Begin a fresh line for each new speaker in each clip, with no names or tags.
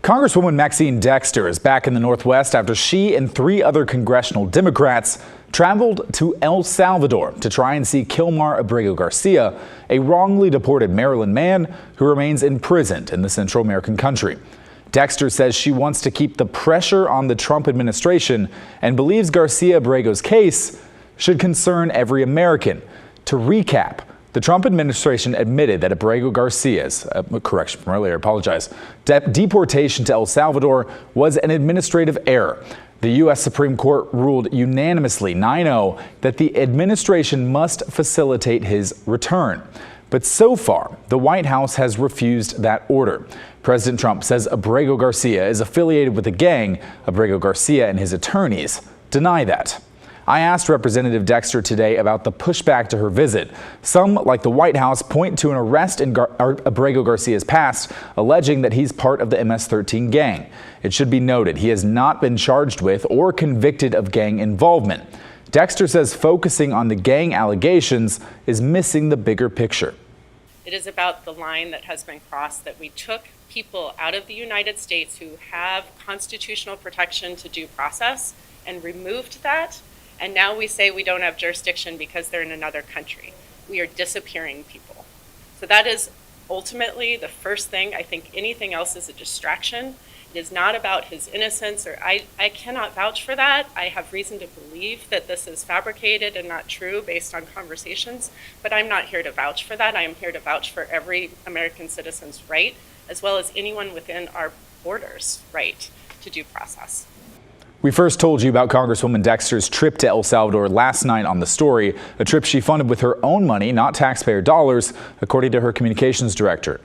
Congresswoman Maxine Dexter is back in the Northwest after she and 3 other congressional Democrats traveled to El Salvador to try and see Kilmar Abrego Garcia, a wrongly deported Maryland man who remains imprisoned in the Central American country. Dexter says she wants to keep the pressure on the Trump administration and believes Garcia Abrego's case should concern every American. To recap, the Trump administration admitted that Abrego Garcia's, correction from earlier, deportation to El Salvador was an administrative error. The U.S. Supreme Court ruled unanimously 9-0 that the administration must facilitate his return. But so far, the White House has refused that order. President Trump says Abrego Garcia is affiliated with a gang. Abrego Garcia and his attorneys deny that. I asked Representative Dexter today about the pushback to her visit. Some, like the White House, point to an arrest in Abrego Garcia's past, alleging that he's part of the MS-13 gang. It should be noted he has not been charged with or convicted of gang involvement. Dexter says focusing on the gang allegations is missing the bigger picture.
It is about the line that has been crossed, that we took people out of the United States who have constitutional protection to due process and removed that. And now we say we don't have jurisdiction because they're in another country. We are disappearing people. So that is ultimately the first thing. I think anything else is a distraction. It is not about his innocence, or I cannot vouch for that. I have reason to believe that this is fabricated and not true based on conversations, but I'm not here to vouch for that. I am here to vouch for every American citizen's right, as well as anyone within our borders' right to due process.
We first told you about Congresswoman Dexter's trip to El Salvador last night on The Story, a trip she funded with her own money, not taxpayer dollars, according to her communications director.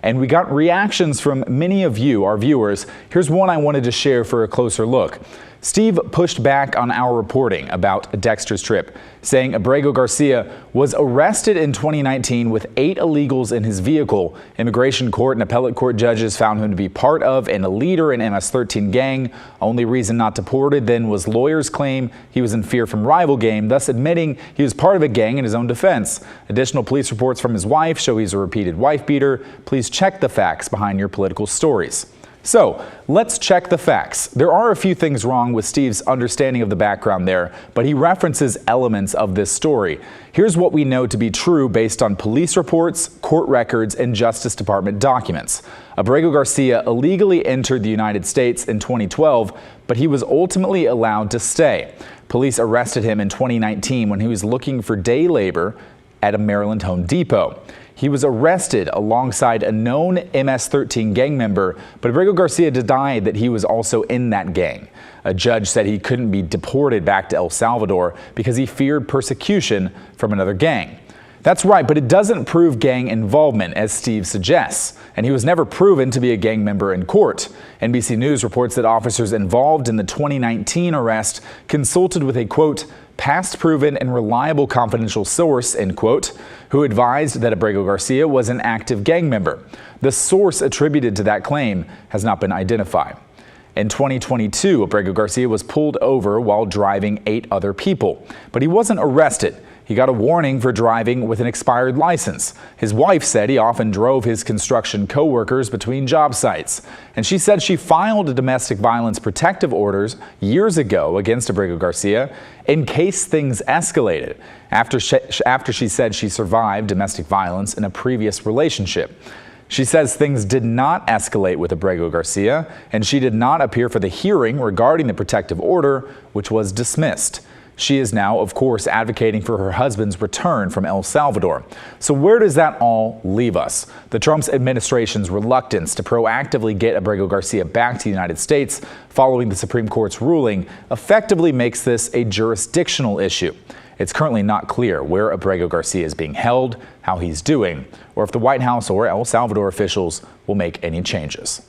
And we got reactions from many of you, our viewers. Here's one I wanted to share for a closer look. Steve pushed back on our reporting about Dexter's trip, saying Abrego Garcia was arrested in 2019 with 8 illegals in his vehicle. Immigration court and appellate court judges found him to be part of and a leader in MS-13 gang. Only reason not deported then was lawyers claim he was in fear from rival gang, thus admitting he was part of a gang in his own defense. Additional police reports from his wife show he's a repeated wife beater. Please check the facts behind your political stories. So let's check the facts. There are a few things wrong with Steve's understanding of the background there, but he references elements of this story. Here's what we know to be true based on police reports, court records, and Justice Department documents. Abrego Garcia illegally entered the United States in 2012, but he was ultimately allowed to stay. Police arrested him in 2019 when he was looking for day labor at a Maryland Home Depot. He was arrested alongside a known MS-13 gang member, but Abrego Garcia denied that he was also in that gang. A judge said he couldn't be deported back to El Salvador because he feared persecution from another gang. That's right, but it doesn't prove gang involvement, as Steve suggests, and he was never proven to be a gang member in court. NBC News reports that officers involved in the 2019 arrest consulted with a, quote, past proven and reliable confidential source, end quote, who advised that Abrego Garcia was an active gang member. The source attributed to that claim has not been identified. In 2022, Abrego Garcia was pulled over while driving 8 other people, but he wasn't arrested. He got a warning for driving with an expired license. His wife said he often drove his construction co-workers between job sites. And she said she filed a domestic violence protective orders years ago against Abrego Garcia in case things escalated, after she said she survived domestic violence in a previous relationship. She says things did not escalate with Abrego Garcia, and she did not appear for the hearing regarding the protective order, which was dismissed. She is now, of course, advocating for her husband's return from El Salvador. So where does that all leave us? The Trump administration's reluctance to proactively get Abrego Garcia back to the United States following the Supreme Court's ruling effectively makes this a jurisdictional issue. It's currently not clear where Abrego Garcia is being held, how he's doing, or if the White House or El Salvador officials will make any changes.